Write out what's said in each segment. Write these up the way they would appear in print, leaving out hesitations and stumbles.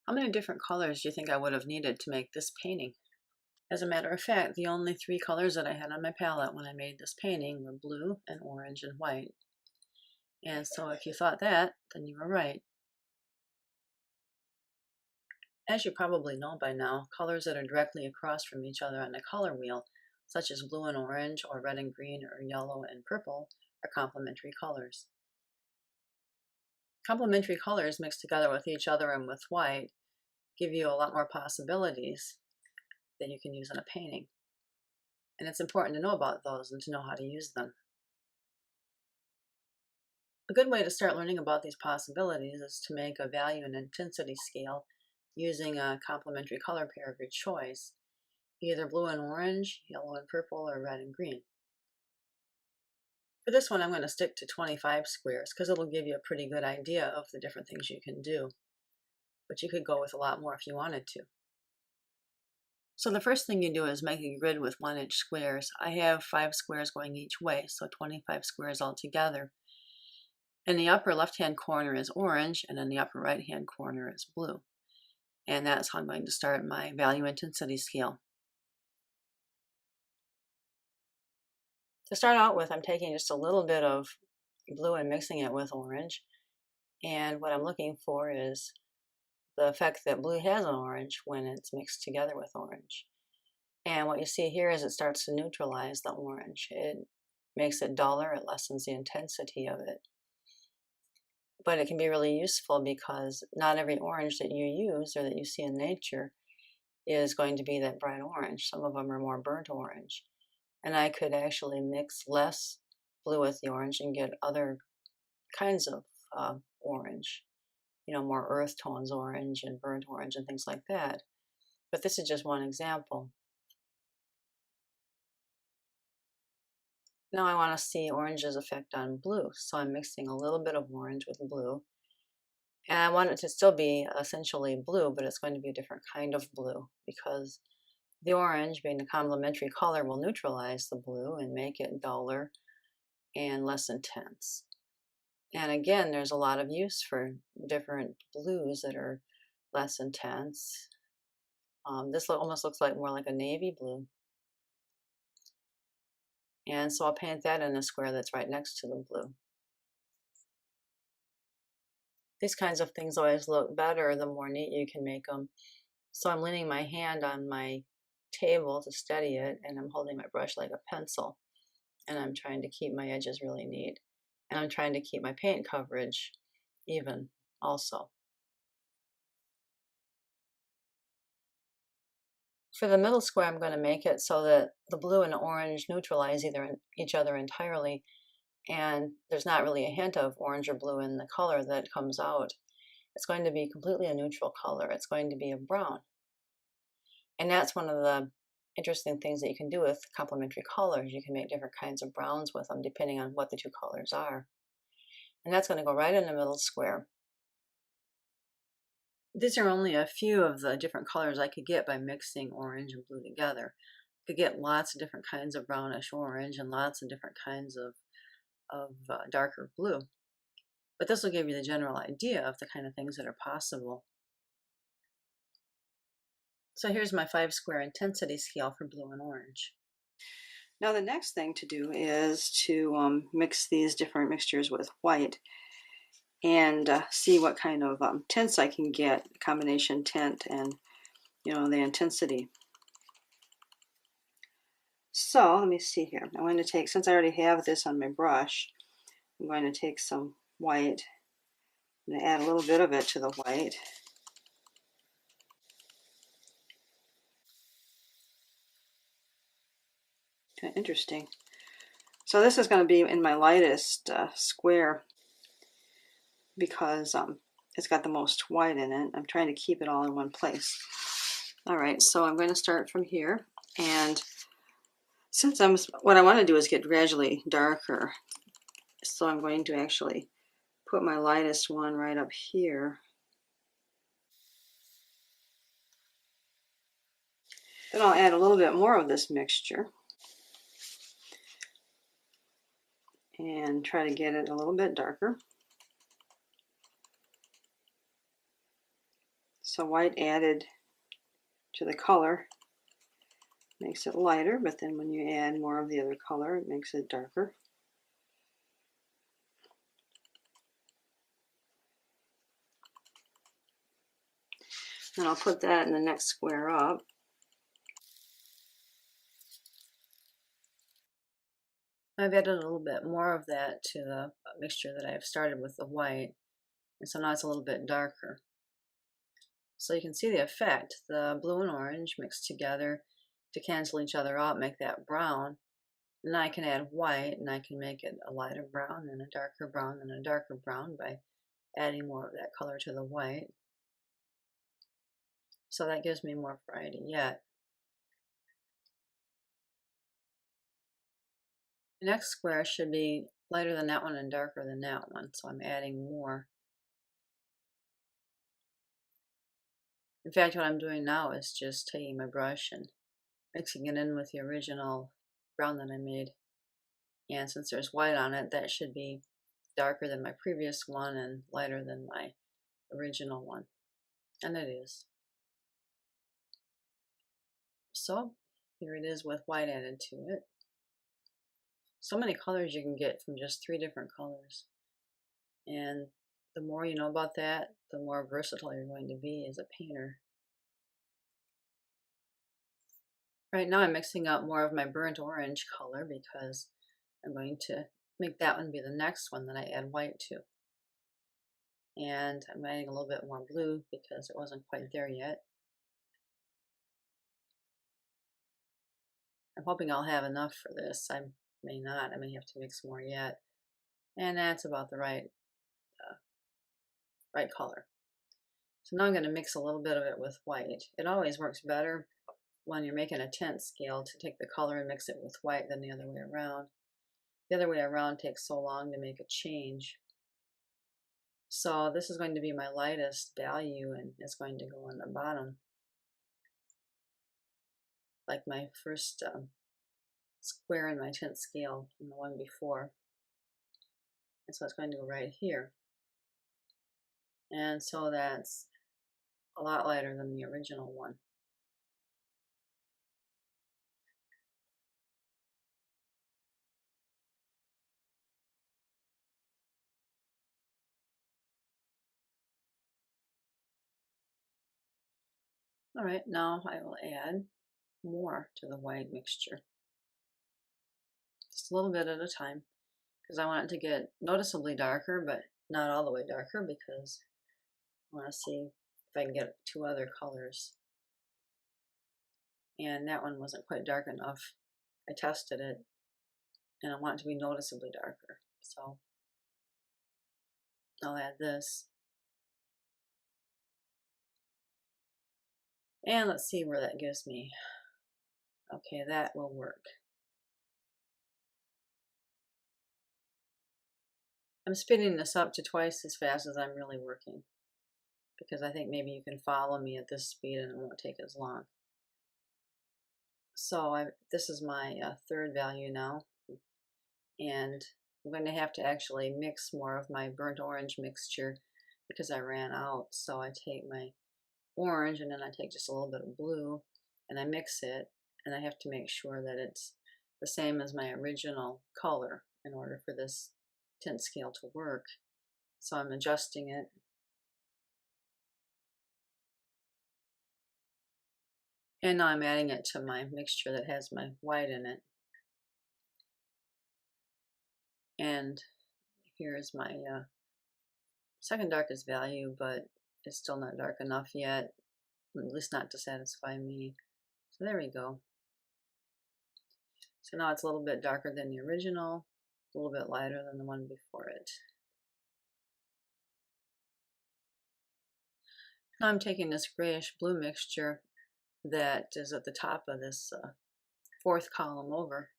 How many different colors do you think I would have needed to make this painting? As a matter of fact, the only three colors that I had on my palette when I made this painting were blue and orange and white. And so if you thought that, then you were right. As you probably know by now, colors that are directly across from each other on the color wheel, such as blue and orange, or red and green, or yellow and purple, are complementary colors. Complementary colors mixed together with each other and with white give you a lot more possibilities that you can use in a painting. And it's important to know about those and to know how to use them. A good way to start learning about these possibilities is to make a value and intensity scale using a complementary color pair of your choice, either blue and orange, yellow and purple, or red and green. For this one, I'm going to stick to 25 squares because it'll give you a pretty good idea of the different things you can do. But you could go with a lot more if you wanted to. So the first thing you do is make a grid with 1-inch squares. I have 5 squares going each way, so 25 squares altogether. In the upper left-hand corner is orange, and in the upper right-hand corner is blue. And that's how I'm going to start my value intensity scale. To start out with, I'm taking just a little bit of blue and mixing it with orange. And what I'm looking for is the effect that blue has on orange when it's mixed together with orange. And what you see here is it starts to neutralize the orange. It makes it duller, it lessens the intensity of it. But it can be really useful because not every orange that you use or that you see in nature is going to be that bright orange. Some of them are more burnt orange. And I could actually mix less blue with the orange and get other kinds of orange, more earth tones orange and burnt orange and things like that. But this is just one example. Now I want to see orange's effect on blue. So I'm mixing a little bit of orange with blue. And I want it to still be essentially blue, but it's going to be a different kind of blue because the orange, being the complementary color, will neutralize the blue and make it duller and less intense. And again, there's a lot of use for different blues that are less intense. This almost looks like more like a navy blue. And so I'll paint that in a square that's right next to the blue. These kinds of things always look better the more neat you can make them. So I'm leaning my hand on my table to steady it, and I'm holding my brush like a pencil. And I'm trying to keep my edges really neat. And I'm trying to keep my paint coverage even also. For the middle square, I'm going to make it so that the blue and orange neutralize each other entirely, and there's not really a hint of orange or blue in the color that comes out. It's going to be completely a neutral color. It's going to be a brown. And that's one of the interesting things that you can do with complementary colors. You can make different kinds of browns with them depending on what the two colors are. And that's going to go right in the middle square. These are only a few of the different colors I could get by mixing orange and blue together. I could get lots of different kinds of brownish orange and lots of different kinds of darker blue. But this will give you the general idea of the kind of things that are possible. So here's my 5 square intensity scale for blue and orange. Now the next thing to do is to mix these different mixtures with white and see what kind of tints I can get, combination tint and the intensity. So let me see here. I'm going to take, since I already have this on my brush, I'm going to take some white and add a little bit of it to the white. Kind of interesting. So this is going to be in my lightest square because it's got the most white in it. I'm trying to keep it all in one place. All right, so I'm going to start from here, and since what I want to do is get gradually darker, so I'm going to actually put my lightest one right up here. Then I'll add a little bit more of this mixture and try to get it a little bit darker. So white added to the color makes it lighter, but then when you add more of the other color, it makes it darker. And I'll put that in the next square up. I've added a little bit more of that to the mixture that I've started with the white, and so now it's a little bit darker. So you can see the effect. The blue and orange mixed together to cancel each other out, make that brown. And I can add white, and I can make it a lighter brown, then a darker brown, then a darker brown by adding more of that color to the white. So that gives me more variety yet. The next square should be lighter than that one and darker than that one, so I'm adding more. In fact, what I'm doing now is just taking my brush and mixing it in with the original brown that I made. And since there's white on it, that should be darker than my previous one and lighter than my original one. And it is. So here it is with white added to it. So many colors you can get from just 3 different colors. And the more you know about that, the more versatile you're going to be as a painter. Right now I'm mixing up more of my burnt orange color because I'm going to make that one be the next one that I add white to. And I'm adding a little bit more blue because it wasn't quite there yet. I'm hoping I'll have enough for this. I may not. I may have to mix more yet. And that's about the right color. So now I'm going to mix a little bit of it with white. It always works better when you're making a tint scale to take the color and mix it with white than the other way around. The other way around takes so long to make a change. So this is going to be my lightest value, and it's going to go on the bottom, like my first square in my tint scale from the one before. And so it's going to go right here. And so that's a lot lighter than the original one. All right, now I will add more to the white mixture. Just a little bit at a time, because I want it to get noticeably darker, but not all the way darker, because I want to see if I can get 2 other colors. And that one wasn't quite dark enough. I tested it, and I want it to be noticeably darker. So I'll add this. And let's see where that gives me. Okay, that will work. I'm speeding this up to twice as fast as I'm really working, because I think maybe you can follow me at this speed and it won't take as long. So this is my 3rd value now, and I'm going to have to actually mix more of my burnt orange mixture because I ran out. So I take my orange and then I take just a little bit of blue and I mix it, and I have to make sure that it's the same as my original color in order for this tint scale to work. So I'm adjusting it. And now I'm adding it to my mixture that has my white in it. And here's my 2nd darkest value, but it's still not dark enough yet, at least not to satisfy me. So there we go. So now it's a little bit darker than the original, a little bit lighter than the one before it. Now I'm taking this grayish blue mixture that is at the top of this 4th column over,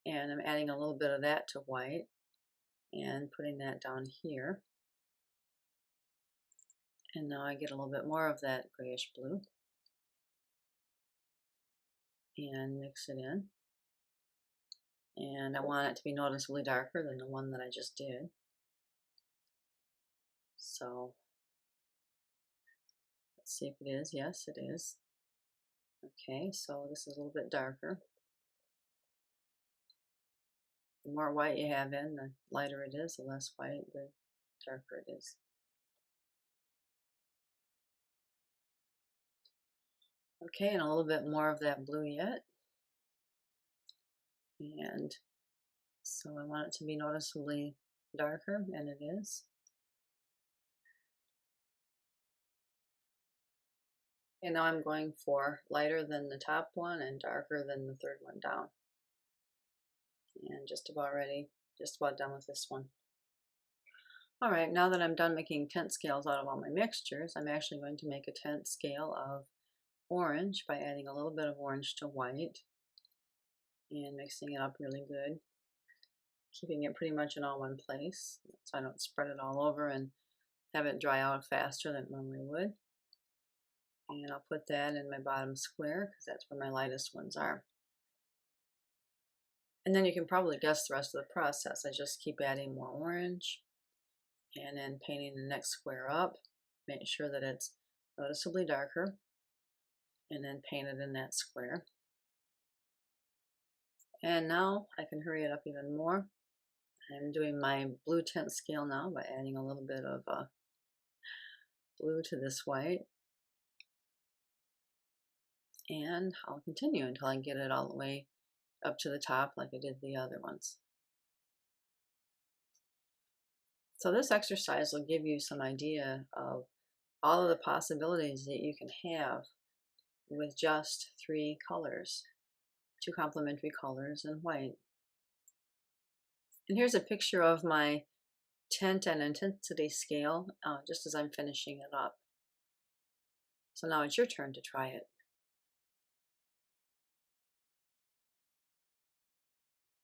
and I'm adding a little bit of that to white and putting that down here. And now I get a little bit more of that grayish blue and mix it in. And I want it to be noticeably darker than the one that I just did. So let's See if it is. Yes, it is. Okay, so this is a little bit darker. The more white you have in, the lighter it is. The less white, the darker it is. Okay, and a little bit more of that blue yet. And so I want it to be noticeably darker, and it is. And now I'm going for lighter than the top one and darker than the third one down. And just about ready, just about done with this one. All right, now that I'm done making tint scales out of all my mixtures, I'm actually going to make a tint scale of orange by adding a little bit of orange to white and mixing it up really good, keeping it pretty much in all one place so I don't spread it all over and have it dry out faster than it normally would. And I'll put that in my bottom square because that's where my lightest ones are. And then you can probably guess the rest of the process. I just keep adding more orange and then painting the next square up, make sure that it's noticeably darker, and then paint it in that square. And now I can hurry it up even more. I'm doing my blue tint scale now by adding a little bit of blue to this white. And I'll continue until I get it all the way up to the top like I did the other ones. So this exercise will give you some idea of all of the possibilities that you can have with just 3 colors, 2 complementary colors and white. And here's a picture of my tint and intensity scale just as I'm finishing it up. So now it's your turn to try it.